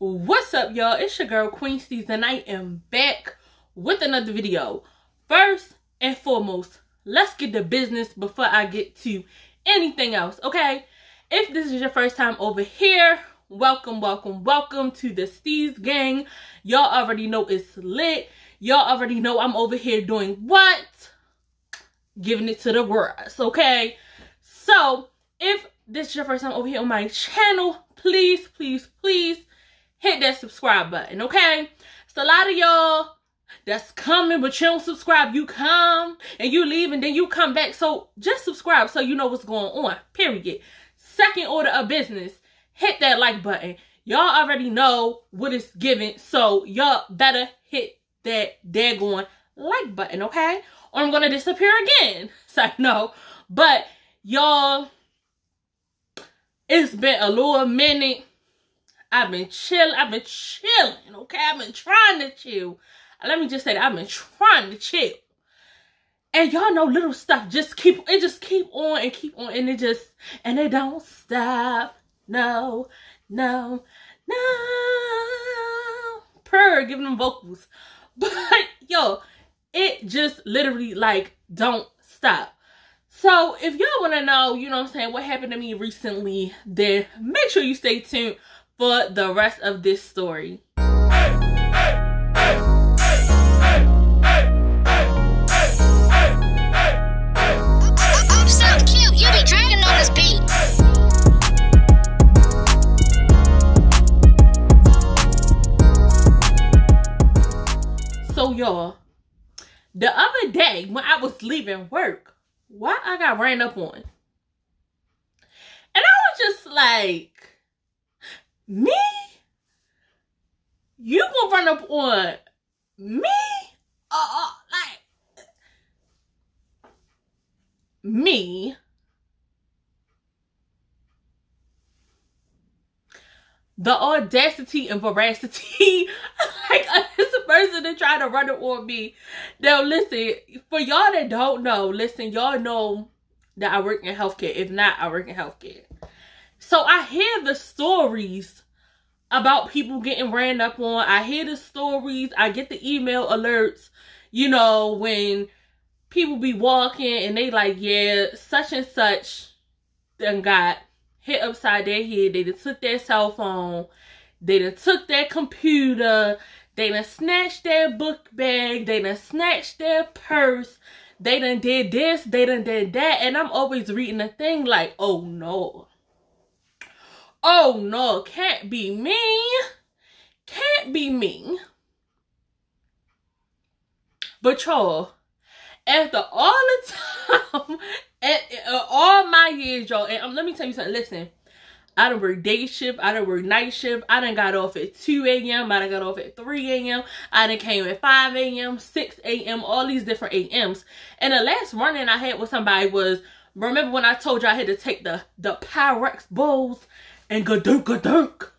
What's up, y'all? It's your girl QueensteezTV, and I am back with another video. First and foremost, let's get to business before I get to anything else, okay? If this is your first time over here, welcome to the Steez gang. Y'all already know it's lit. Y'all already know I'm over here doing what? Giving it to the grass, okay? So, if this is your first time over here on my channel, please hit that subscribe button, okay? So a lot of y'all that's coming but you don't subscribe. You come and you leave and then you come back. So just subscribe so you know what's going on, period. Second order of business, hit that like button. Y'all already know what it's giving, so y'all better hit that daggone like button, okay? Or I'm gonna disappear again. So no, but y'all, it's been a little minute. I've been chilling, okay? I've been trying to chill. Let me just say that I've been trying to chill. And y'all know little stuff just keep on and and it don't stop. No. Purr, giving them vocals. But yo, it just literally like don't stop. So if y'all want to know, you know what I'm saying, what happened to me recently, then make sure you stay tuned for the rest of this story. So cute, you be dragging on this beat. So y'all, the other day when I was leaving work, why I got ran up on? And I was just like, me? You gonna run up on me? Like, me? The audacity and veracity, like, this person to try to run it on me. Now, listen, for y'all that don't know, listen, y'all know that I work in healthcare. If not, I work in healthcare. So I hear the stories about people getting ran up on. I hear the stories. I get the email alerts, you know, when people be walking and they like, yeah, such and such done got hit upside their head. They done took their cell phone. They done took their computer. They done snatched their book bag. They done snatched their purse. They done did this. They done did that. And I'm always reading the thing like, oh no. Oh no, can't be me. Can't be me. But y'all, after all the time, all my years, y'all, and let me tell you something, listen, I done worked day shift, I done worked night shift, I done got off at 2 a.m., I done got off at 3 a.m., I done came at 5 a.m., 6 a.m., all these different a.m.s. And the last run-in I had with somebody was, remember when I told you I had to take the Pyrex bowls and ga-dunk.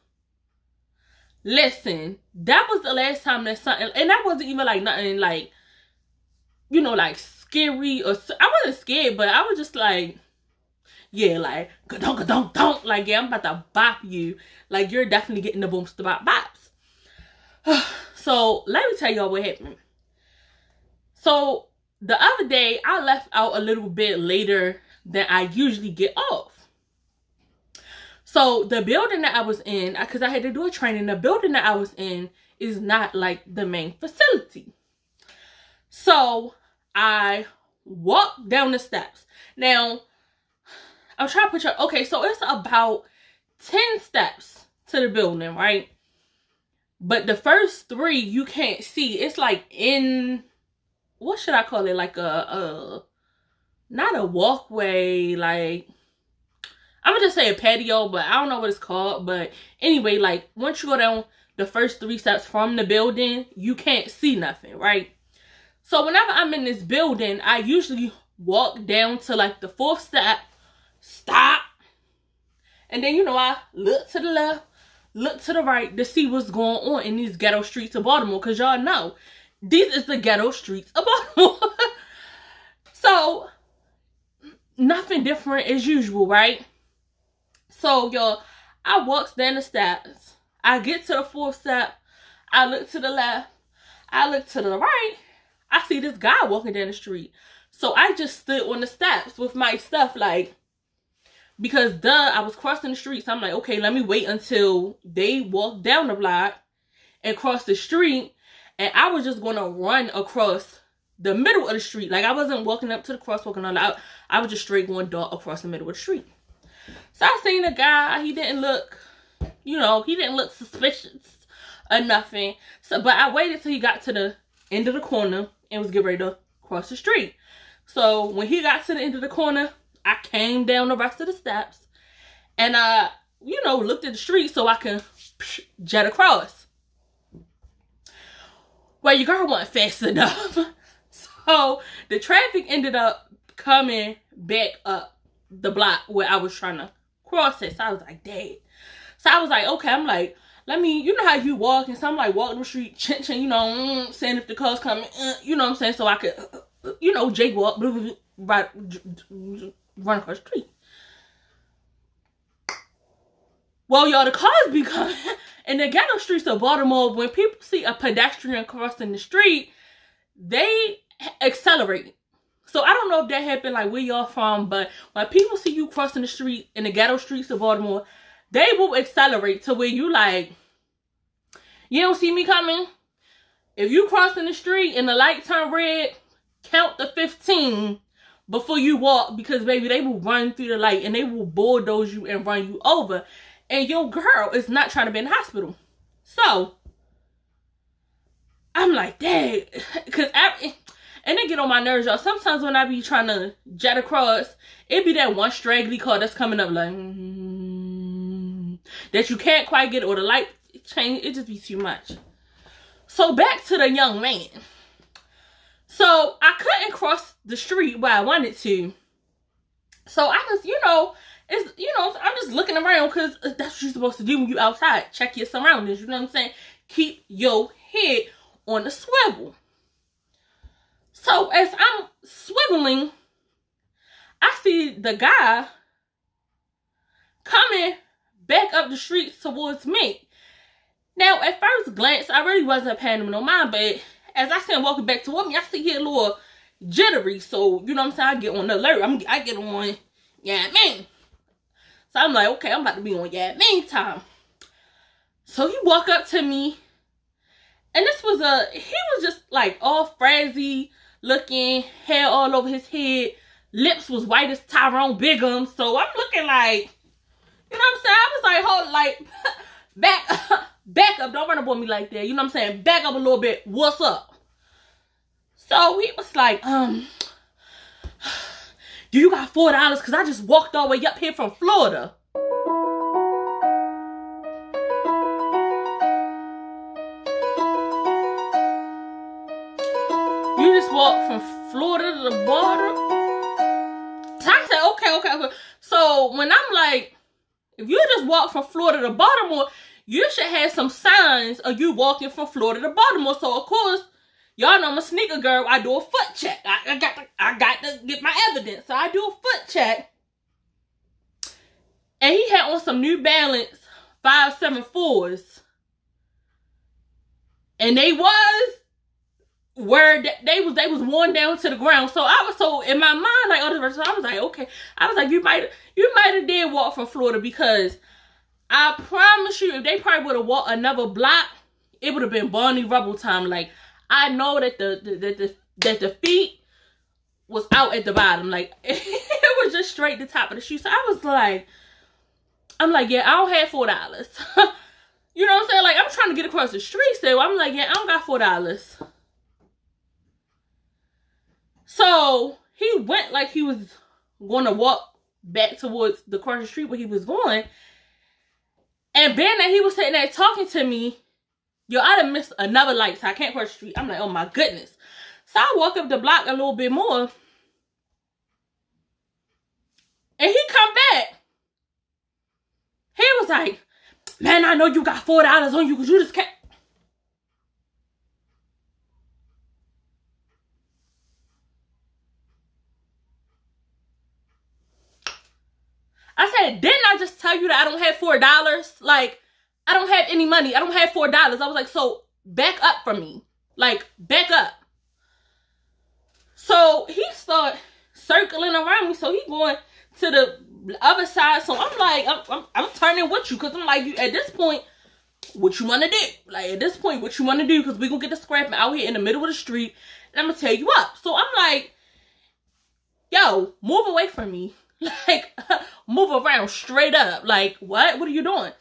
Listen, that was the last time that something, and that wasn't even like nothing like, you know, like scary or, I wasn't scared, but I was just like, yeah, like, ga-dunk, like, yeah, I'm about to bop you. Like, you're definitely getting the boomster bop bops. So, let me tell y'all what happened. So, the other day, I left out a little bit later than I usually get off. So, the building that I was in, because I had to do a training, the building that I was in is not, like, the main facility. So, I walked down the steps. Now, I'm trying to put you, okay, so it's about 10 steps to the building, right? But the first 3 you can't see. It's like in, what should I call it? Like not a walkway, like, I'm gonna just say a patio, but I don't know what it's called. But anyway, like, once you go down the first 3 steps from the building, you can't see nothing, right? So whenever I'm in this building, I usually walk down to like the 4th step, stop, and then, you know, I look to the left, look to the right to see what's going on in these ghetto streets of Baltimore, because y'all know these is the ghetto streets of Baltimore. So nothing different as usual, right? So y'all, I walks down the steps, I get to the 4th step. I look to the left. I look to the right. I see this guy walking down the street. So I just stood on the steps with my stuff, like, because I was crossing the street. So I'm like, okay, let me wait until they walk down the block and cross the street. And I was just going to run across the middle of the street. Like, I wasn't walking up to the crosswalk and all that. I was just straight going dark across the middle of the street. So I seen the guy. He didn't look, you know, he didn't look suspicious or nothing. So, but I waited till he got to the end of the corner and was getting ready to cross the street. So when he got to the end of the corner, I came down the rest of the steps and I, you know, looked at the street so I can jet across. Well, your girl wasn't fast enough. So the traffic ended up coming back up the block where I was trying to cross it. So I was like, dang. So I was like, okay, I'm like, let me, you know how you walk, and so I'm like walking the street, chin, you know, saying if the car's coming, you know what I'm saying, so I could, you know, jaywalk, right, run across the street. Well, y'all, the cars be coming. In the ghetto streets of Baltimore, when people see a pedestrian crossing the street, they accelerate. So I don't know if that happened like where y'all from, but when people see you crossing the street in the ghetto streets of Baltimore, they will accelerate to where you like, you don't see me coming? If you crossing the street and the light turn red, count to 15 before you walk, because baby, they will run through the light and they will bulldoze you and run you over. And your girl is not trying to be in the hospital. So I'm like, dang, because and they get on my nerves, y'all. Sometimes when I be trying to jet across, it be that one straggly car that's coming up like, that you can't quite get, or the light change. It just be too much. So back to the young man. So I couldn't cross the street where I wanted to. So I just, you know, I'm just looking around, because that's what you're supposed to do when you outside. Check your surroundings, you know what I'm saying? Keep your head on the swivel. So as I'm swiveling, I see the guy coming back up the street towards me. Now, at first glance, I really wasn't paying him no mind, but as I see him walking back toward me, I see he a little jittery. So, you know what I'm saying? I get on the alert. I get on, yeah, man. So I'm like, okay, I'm about to be on yeah, man time. So he walk up to me, and he was just like all frazzy looking, hair all over his head, lips was white as Tyrone Bigham. So I'm looking like, you know what I'm saying? I was like, hold, like, back up, don't run up on me like that. You know what I'm saying? Back up a little bit. What's up? So he was like, do you got $4? Because I just walked all the way up here from Florida. You just walked from Florida to the border? So I said, okay. So when I'm like, if you just walk from Florida to Baltimore, you should have some signs of you walking from Florida to Baltimore. So of course, y'all know I'm a sneaker girl. I do a foot check. I got to get my evidence. So I do a foot check. And he had on some New Balance 574s. And they was where they was worn down to the ground. So I was so in my mind, like, oh, so I was like, okay. I was like, you might have did walk from Florida, because I promise you, if they probably would have walked another block, it would have been Barney Rubble time. Like, I know that the feet was out at the bottom. Like, it was just straight the top of the shoe. So I was like, I'm like, yeah, I don't have $4. You know what I'm saying? Like, I'm trying to get across the street still. I'm like, yeah, I don't got $4. So he went like he was going to walk back towards the cross the street where he was going. And being that he was sitting there talking to me, yo, I done missed another light, so I can't cross the street. I'm like, oh my goodness. So I walk up the block a little bit more. And he come back. He was like, man, I know you got $4 on you, because you just can't. I said, didn't I just tell you that I don't have $4? Like, I don't have any money. I don't have $4. I was like, so back up from me. Like, back up. So he start circling around me. So he going to the other side. So I'm like, I'm turning with you. Because I'm like, at this point, what you want to do? Like, at this point, what you want to do? Because we going to get the scrapping out here in the middle of the street. And I'm going to tear you up. So I'm like, yo, move away from me. Like, move around straight up. Like, what? What are you doing?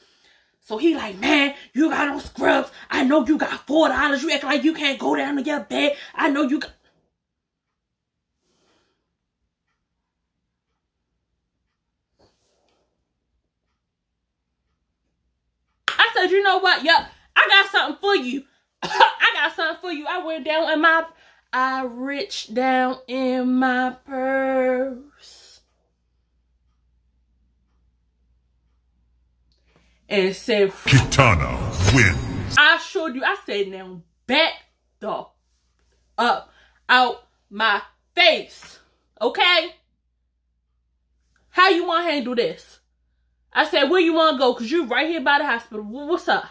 So he like, man, you got on scrubs. I know you got $4. You act like you can't go down to your bed. I know you got... I said, you know what? Yup, I got something for you. I got something for you. I went down in my... I reached down in my purse. And said, Kitana wins. I showed you. I said, now back the up out my face. Okay? How you want to handle this? I said, where you want to go? Because you right here by the hospital. What's up?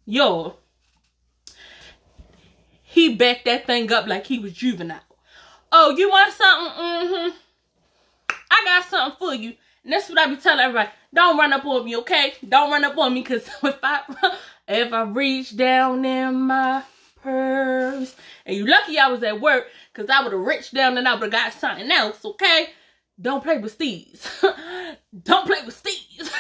Yo. He backed that thing up like he was juvenile. Oh, you want something? Mm-hmm. I got something for you. And that's what I be telling everybody. Don't run up on me, okay? Don't run up on me, because if I reach down in my purse, and you lucky I was at work, because I would have reached down and I would have got something else, okay? Don't play with Steez. Don't play with Steez.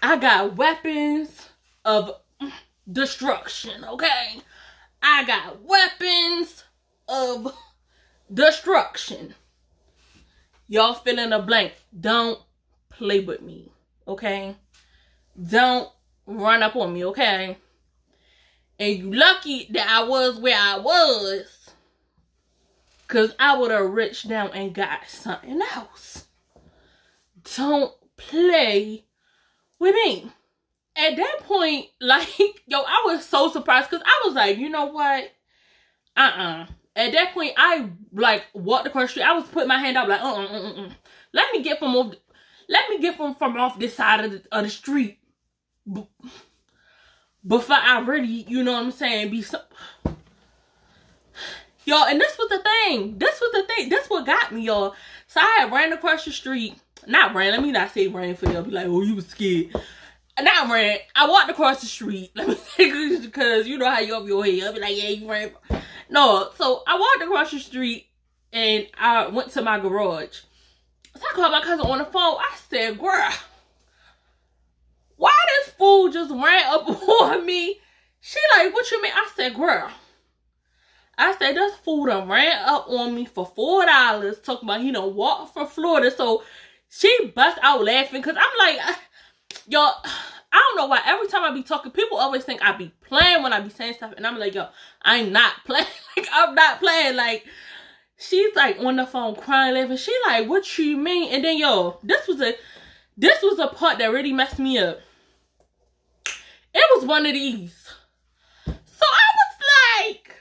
I got weapons of destruction, okay? I got weapons of destruction. Y'all fill in the blank. Don't play with me, okay? Don't run up on me, okay? And you lucky that I was where I was, because I would have reached down and got something else. Don't play with me. At that point, like, yo, I was so surprised, because I was like, you know what? At that point, I, like, walked across the street. I was putting my hand up, like, Let me get from off this side of the street. Before I really, you know what I'm saying, be so... Y'all, and this was the thing. This what got me, y'all. So I had ran across the street. Not ran. Let me not say ran for y'all. Be like, oh, you was scared. Not ran. I walked across the street. Let me say, because you know how you up your head. I'll be like, yeah, you ran. No, so I walked across the street and I went to my garage. So I called my cousin on the phone. I said, girl, why this fool just ran up on me? She like, what you mean? I said, girl. I said, this fool done ran up on me for $4. Talking about he done walked from Florida. So she bust out laughing. Because I'm like, y'all, I don't know why. Every time I be talking, people always think I be playing when I be saying stuff. And I'm like, yo, I'm not playing. Like, I'm not playing. Like, she's like on the phone crying, laughing. She like, what you mean? And then, yo, this was a part that really messed me up. It was one of these. So I was like,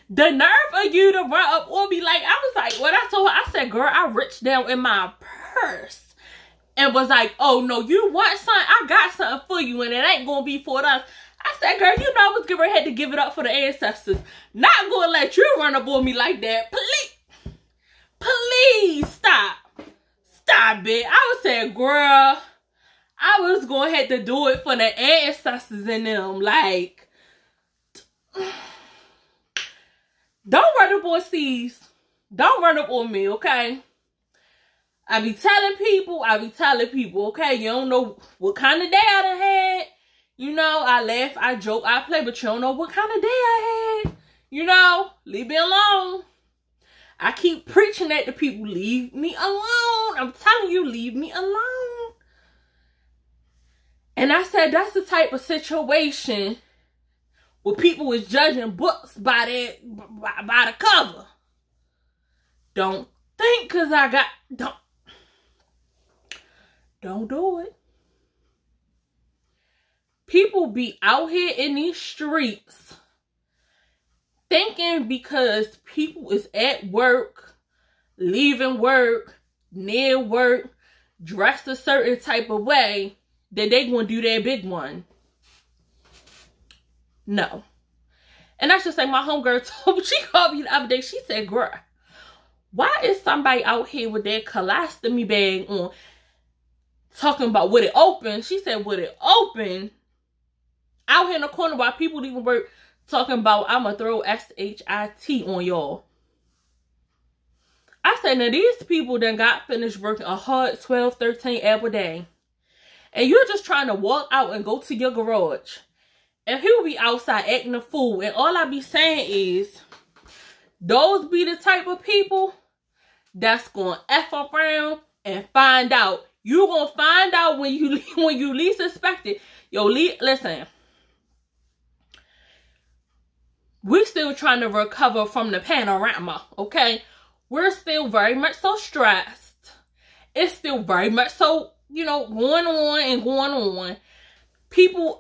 the nerve of you to run up on me. Like, I was like, when I told her, I said, girl, I reached down in my purse. And was like, oh, no, you want something? I got something for you, and it ain't going to be $4. I said, girl, you know I was getting ready to give it up for the ancestors. Not going to let you run up on me like that. Please stop. Stop it. I was saying, girl, I was going to have to do it for the ancestors and them. Like, don't run up on Steez. Don't run up on me, okay? I be telling people, okay, you don't know what kind of day I done had. You know, I laugh, I joke, I play, but you don't know what kind of day I had. You know, leave me alone. I keep preaching that to people, leave me alone. I'm telling you, leave me alone. And I said, that's the type of situation where people is judging books by the cover. Don't think because I got, don't do it. People be out here in these streets thinking because people is at work, leaving work, near work, dressed a certain type of way, then they gonna do their big one. No. And I should say, my homegirl told me, she called me the other day, she said, girl, why is somebody out here with their colostomy bag on talking about with it open? She said, with it open, out here in the corner while people leaving work talking about, I'm gonna throw SHIT on y'all. I said, now these people done got finished working a hard 12, 13 hour day. And you're just trying to walk out and go to your garage. And he will be outside acting a fool. And all I be saying is, those be the type of people that's going to F around and find out. You're going to find out when you least expect it. Yo, listen. We're still trying to recover from the panorama, okay? We're still very much so stressed. It's still very much so, you know, going on and going on. People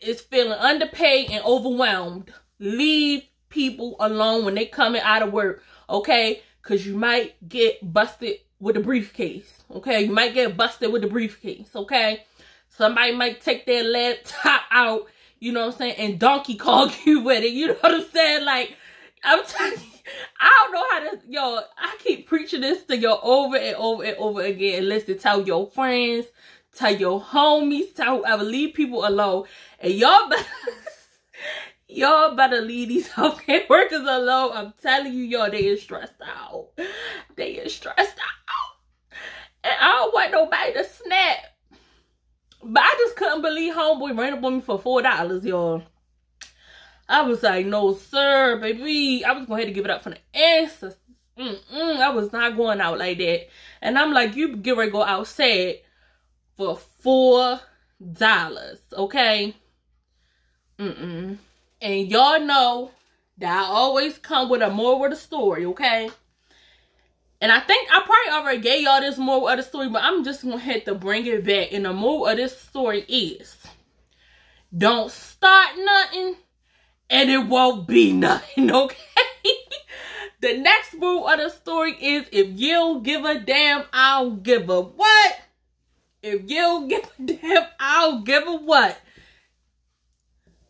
is feeling underpaid and overwhelmed. Leave people alone when they coming out of work, okay? Because you might get busted with a briefcase, okay? You might get busted with a briefcase, okay? Somebody might take their laptop out, you know what I'm saying, and Donkey Kong you with it. You know what I'm saying? Like, I'm telling you, I don't know how to, yo, I keep preaching this to you over and over and over again. Listen, tell your friends, tell your homies, tell whoever, leave people alone. And y'all better leave these healthcare workers alone. I'm telling you, y'all, they is stressed out. They is stressed out. And I don't want nobody to snap. But I just couldn't believe homeboy ran up on me for $4, y'all. I was like, no, sir, baby. I was going to have to give it up for the answers. I was not going out like that. And I'm like, you get ready to go outside for $4, okay? And y'all know that I always come with a moral of the story, okay? And I think I probably already gave y'all this moral of the story, but I'm just going to have to bring it back. And the moral of this story is, don't start nothing, and it won't be nothing, okay? The next moral of the story is, if you don't give a damn, I don't give a what? If you don't give a damn, I don't give a what?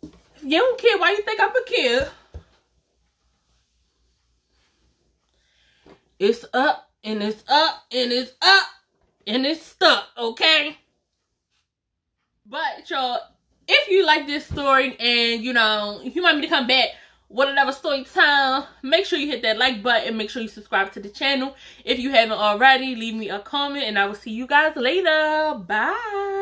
If you don't care, why you think I'm a kid? It's up, and it's up, and it's up, and it's stuck, okay? But, y'all, if you like this story and, you know, if you want me to come back with another story time, make sure you hit that like button. Make sure you subscribe to the channel. If you haven't already, leave me a comment, and I will see you guys later. Bye.